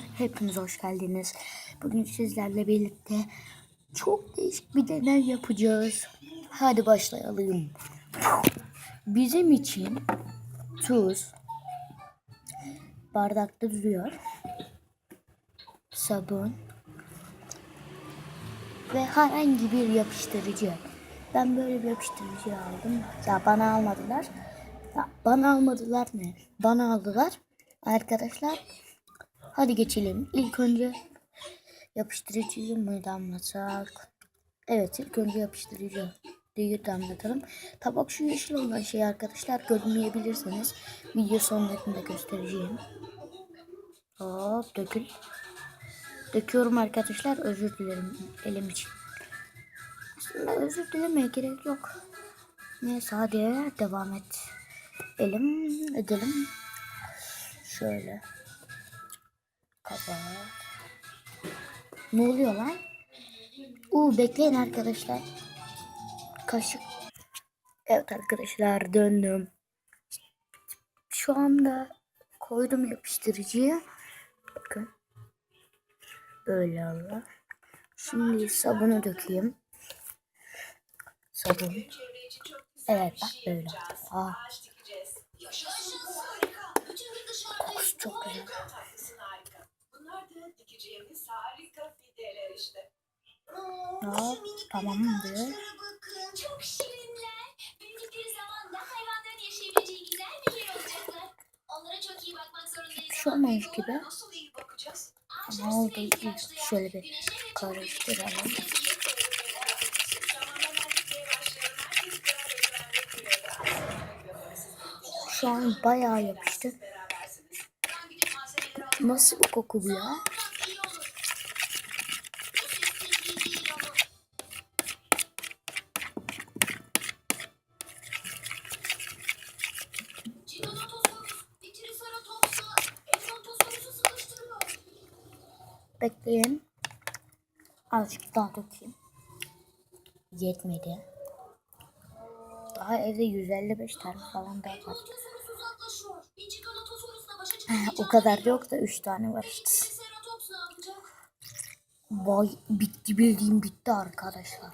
Hepiniz hoş geldiniz. Bugün sizlerle birlikte çok değişik bir deney yapacağız. Hadi başlayalım. Bizim için tuz bardakta duruyor. Sabun ve herhangi bir yapıştırıcı. Ben böyle bir yapıştırıcı aldım. Ya bana almadılar. Bana almadılar ne? Bana aldılar. Arkadaşlar hadi geçelim. İlk önce yapıştırıcıyı mı damlatsak? Evet, ilk önce yapıştırıcı diye damlatalım. Tabak şu yeşil olan şey arkadaşlar, görmeyebilirsiniz. Video sonlarında göstereceğim. Hop, dökül. Döküyorum arkadaşlar, özür dilerim elim için. Aslında özür dilemeye gerek yok. Neyse hadi devam et. Edelim. Şöyle. Kapat. Ne oluyor lan? Bekleyin arkadaşlar. Kaşık. Evet arkadaşlar, döndüm. Şu anda koydum yapıştırıcıyı. Bakın. Böyle Allah. Şimdi sabunu dökeyim. Sabun. Evet bak böyle. Kokusu çok güzel. Hop, tamamdır. Çok şirinler. Büyüdükleri zaman da hayvanların yaşayabileceği güzel bir yer olacaklar. Onlara çok iyi bakmak zorundayız. Bir şey olmamış gibi. Ama oldu. Şöyle bir karıştıralım. Şu an bayağı yapıştı. Nasıl bir koku bu ya? Bekleyin. Azıcık daha dökeyim. Yetmedi. Daha evde 155 tane falan daha var. O kadar yok da 3 tane var işte. Vay, bitti, bildiğim bitti arkadaşlar.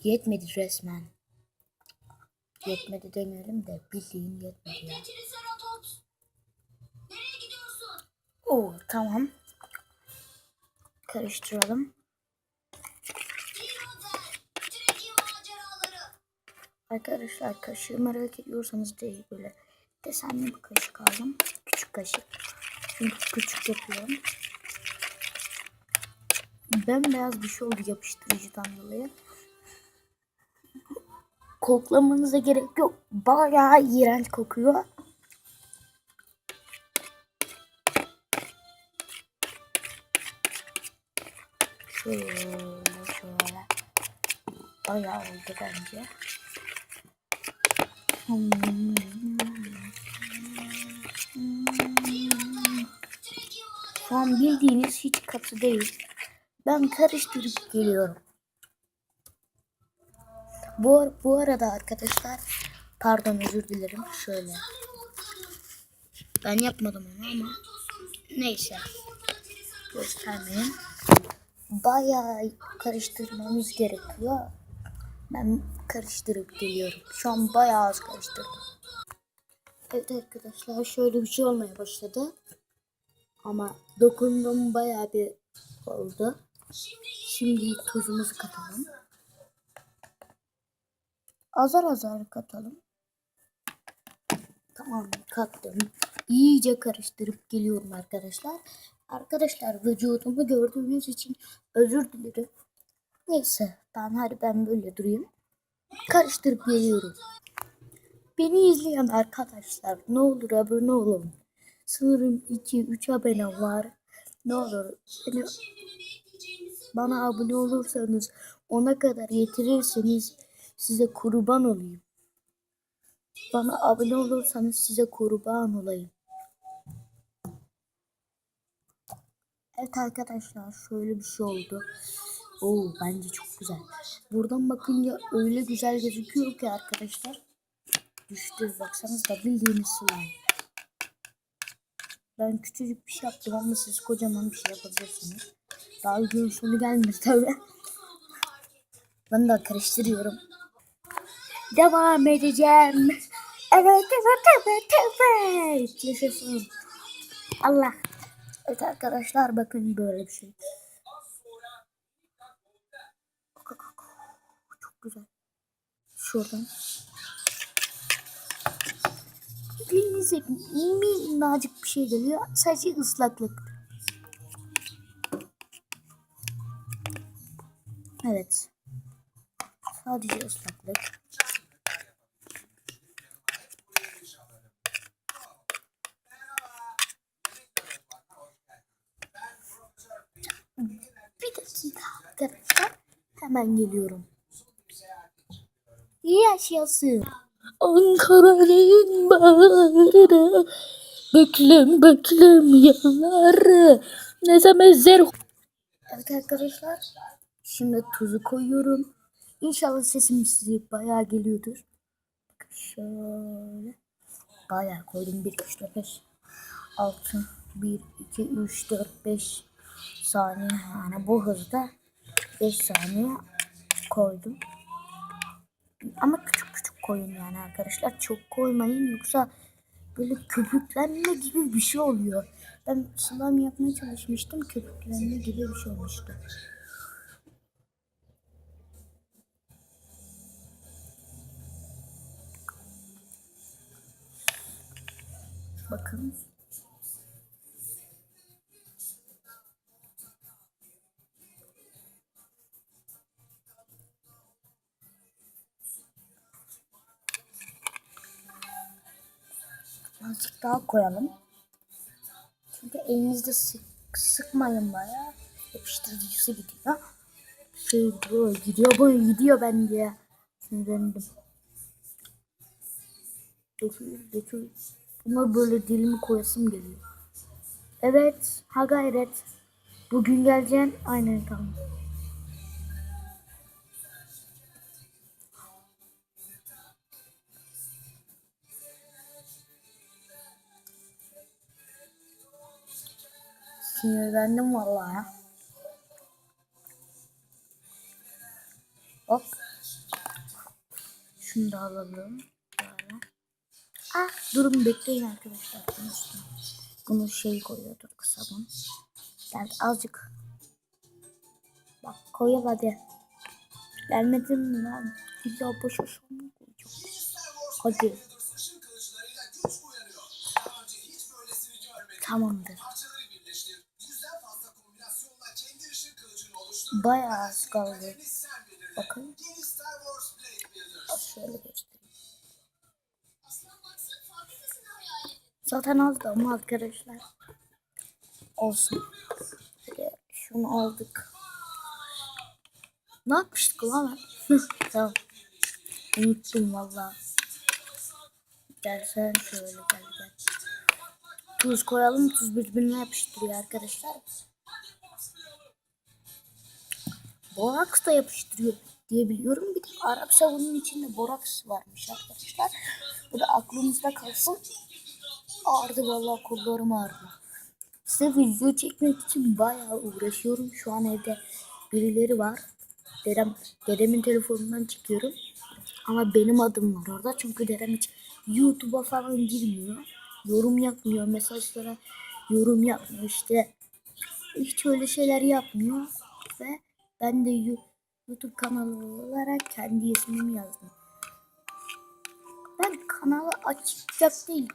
Yetmedi resmen. Yetmedi demeyelim de bildiğin yetmedi ya. Tamam. Karıştıralım. Arkadaşlar kaşığı merak ediyorsanız değil, böyle desenli bir kaşık aldım. Küçük kaşık. Çünkü küçük yapıyorum. Bembeyaz bir şey oldu yapıştırıcıdan dolayı. Koklamanıza gerek yok. Bayağı iğrenç kokuyor. Şöyle. Bayağı oldu bence. Şu an bildiğiniz hiç katı değil. Ben karıştırıp geliyorum. Bu arada arkadaşlar, pardon, özür dilerim. Şöyle. Ben yapmadım onu ama neyse. Göstermeyin. Bayağı karıştırmamız gerekiyor. Ben karıştırıp geliyorum. Şu an bayağı az karıştırdım. Evet arkadaşlar, şöyle bir şey olmaya başladı. Ama dokundum, bayağı bir oldu. Şimdi tuzumuzu katalım. Azar azar katalım. Tamam, kattım. İyice karıştırıp geliyorum arkadaşlar. Arkadaşlar, vücudumu gördüğünüz için özür dilerim. Neyse, ben böyle durayım. Karıştırıp geliyorum. Beni izleyen arkadaşlar, ne olur abone olun. Sanırım 2-3 abone var. Ne olur bana abone olursanız, ona kadar getirirseniz size kurban olayım. Bana abone olursanız size kurban olayım. Evet arkadaşlar, şöyle bir şey oldu. Bence çok güzel. Buradan bakınca öyle güzel gözüküyor ki arkadaşlar. Düştü, baksanız da bildiğiniz slime. Ben küçücük bir şey yaptım ama siz kocaman bir şey yapabilirsiniz. Daha gün sonu gelmedi tabii. Ben de karıştırıyorum. Devam edeceğim. Evet evet evet evet. Yaşasın. Allah. Evet arkadaşlar bakın böyle bir şey. Çok güzel. Şuradan. Elinize minnacık bir şey geliyor. Sadece ıslaklık. Evet. Sadece ıslaklık. Bir dakika arkadaşlar. Hemen geliyorum. Yaşasın. Ankara'nın bağrına beklem beklem yılları ne zaman zer. Evet arkadaşlar. Şimdi tuzu koyuyorum. İnşallah sesim size bayağı geliyordur. Şöyle. Bayağı koydum. 1, 2, 3, 4, 5, 6, 1, 2, 3, 4, 5 saniye. Yani bu hızda 5 saniye koydum. Ama küçük küçük koyun yani arkadaşlar. Çok koymayın yoksa böyle köpüklenme gibi bir şey oluyor. Ben slime yapmaya çalışmıştım. Köpüklenme gibi bir şey olmuştu. Bakın. Azıcık daha koyalım. Çünkü elinizde sıkmayın bayağı. Yapıştırıcısı gidiyor. Şey böyle gidiyor ben diye. Sinirlendim. Dökül. Buna böyle dilimi koyasım geliyor. Evet. Ha gayret. Bugün geleceksin. Aynen tamam. Sinirlendim vallahi ya. Hop. Şunu da alalım. Böyle. Ah durun bekleyin arkadaşlar. Bunu şey koyuyorduk sabun. Gel azıcık. Bak koyuyor hadi. Gelmedin mi lan? İlla boş boş mu koyacağım? Hadi. Tamamdır. Bayağı az kaldı. Bakın. Şöyle göstereyim. Zaten azdı ama arkadaşlar. Olsun. Şunu aldık. Ne yapmıştık lan? Tamam. Unuttum valla. Gel sen şöyle gel. Tuz koyalım. Tuz birbirine yapıştırıyor arkadaşlar. Boraks da yapıştırıyor diye biliyorum. Bir de Arap sabunun içinde boraks varmış arkadaşlar. Bu da aklımızda kalsın. Ağrıdı vallahi kollarım ağrıdı. Size video çekmek için bayağı uğraşıyorum. Şu an evde birileri var. Dedemin telefonundan çekiyorum. Ama benim adım var orada. Çünkü dedem hiç YouTube'a falan girmiyor. Yorum yapmıyor. Mesajlara yorum yapmıyor. İşte hiç öyle şeyler yapmıyor. Ve ben de YouTube kanalı olarak kendi ismimi yazdım. Ben kanalı açacak değil.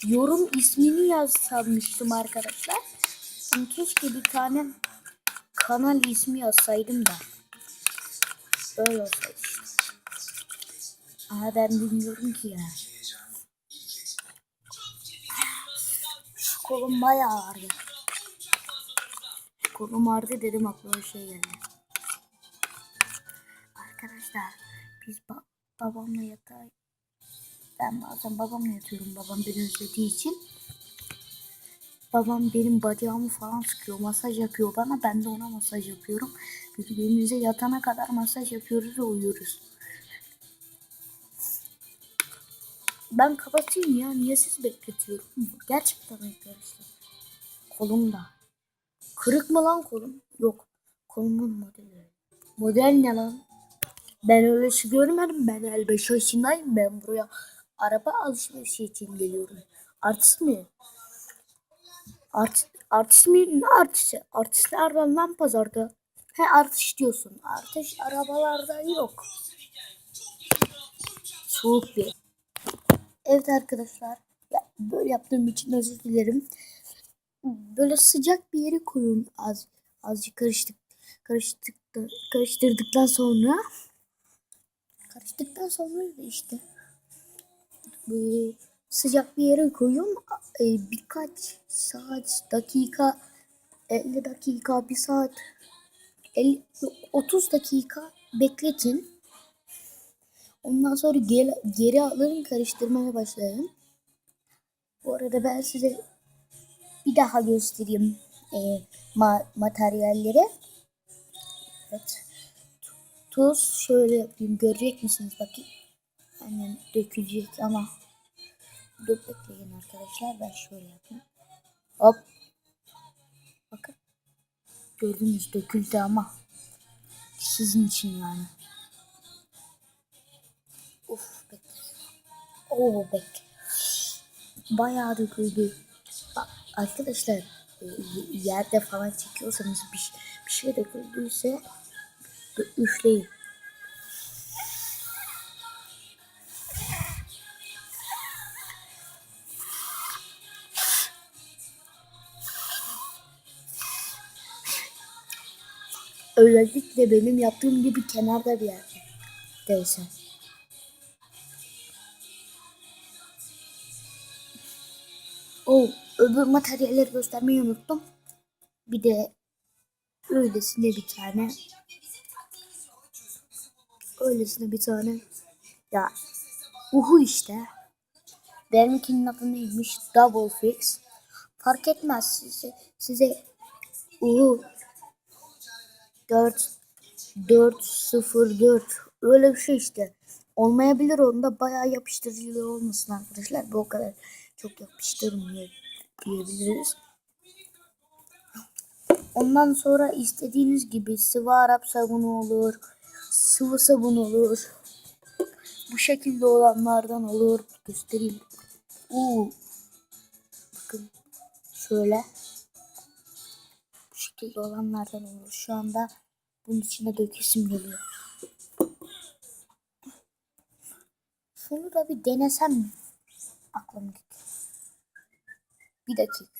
Yorum ismini yazmıştım arkadaşlar. Yani keşke bir tane kanal ismi yazsaydım da. Böyle olsaydı işte. Ama ben bilmiyorum ki ya. Şu kolum bayağı ağrıyor. Kolum ağrıdı dedim aklıma bir şey geldi. Arkadaşlar biz babamla yatağa... Ben bazen babamla yatıyorum. Babam beni özlediği için. Babam benim bacağımı falan sıkıyor. Masaj yapıyor bana. Ben de ona masaj yapıyorum. Birbirimize yatana kadar masaj yapıyoruz ve uyuyoruz. Ben kapatayım ya. Niye sizi bekletiyorum? Gerçekten arkadaşlar. Kolum da. Kırık mı lan kolum? Yok. Kolumun modeli. Model ne lan? Ben öyle şey görmedim. Ben 55 yaşındayım. Ben buraya araba alışverişi için geliyorum. Artist mi? Artist mi? Ne artisti? Artistler var lan pazarda. He artış diyorsun. Artış arabalarda yok. Soğuk bir. Evet arkadaşlar. Ya, böyle yaptığım için özür dilerim. Böyle sıcak bir yere koyun azıcık karıştık karıştırdıktan sonra da işte böyle sıcak bir yere koyun birkaç saat dakika 50 dakika bir saat 30 dakika bekletin. Ondan sonra geri alın karıştırmaya başlayın. Bu arada ben size bir daha göstereyim materyalleri. Evet. Tuz şöyle yapayım. Görecek misiniz? Bakayım. Aynen dökülecek ama dur bekleyin arkadaşlar. Ben şöyle yapayım. Hop. Bakın. Gördünüz döküldü ama sizin için yani. Uf bekle. Oo bekle. Bayağı döküldü. Arkadaşlar yerde falan çekiyorsanız bir şey döküldüyse üfleyin. Özellikle benim yaptığım gibi kenarda bir yerde. Değilse. O öbür materyalleri göstermeyi unuttum. Bir de öylesine bir tane ya uhu işte. Benimkinin adı neymiş? Double Fix. Fark etmez size uhu 404 öyle bir şey işte. Olmayabilir, onda bayağı yapıştırıcılığı olmasın arkadaşlar. Bu o kadar çok yapıştırmıyor diyebiliriz. Ondan sonra istediğiniz gibi sıvı Arap sabunu olur, sıvı sabun olur. Bu şekilde olanlardan olur. Göstereyim. Bakın şöyle. Bu şekilde olanlardan olur. Şu anda bunun içine dökesim geliyor. Şunu da bir denesem mi? Aklım gitti. Bir dakika.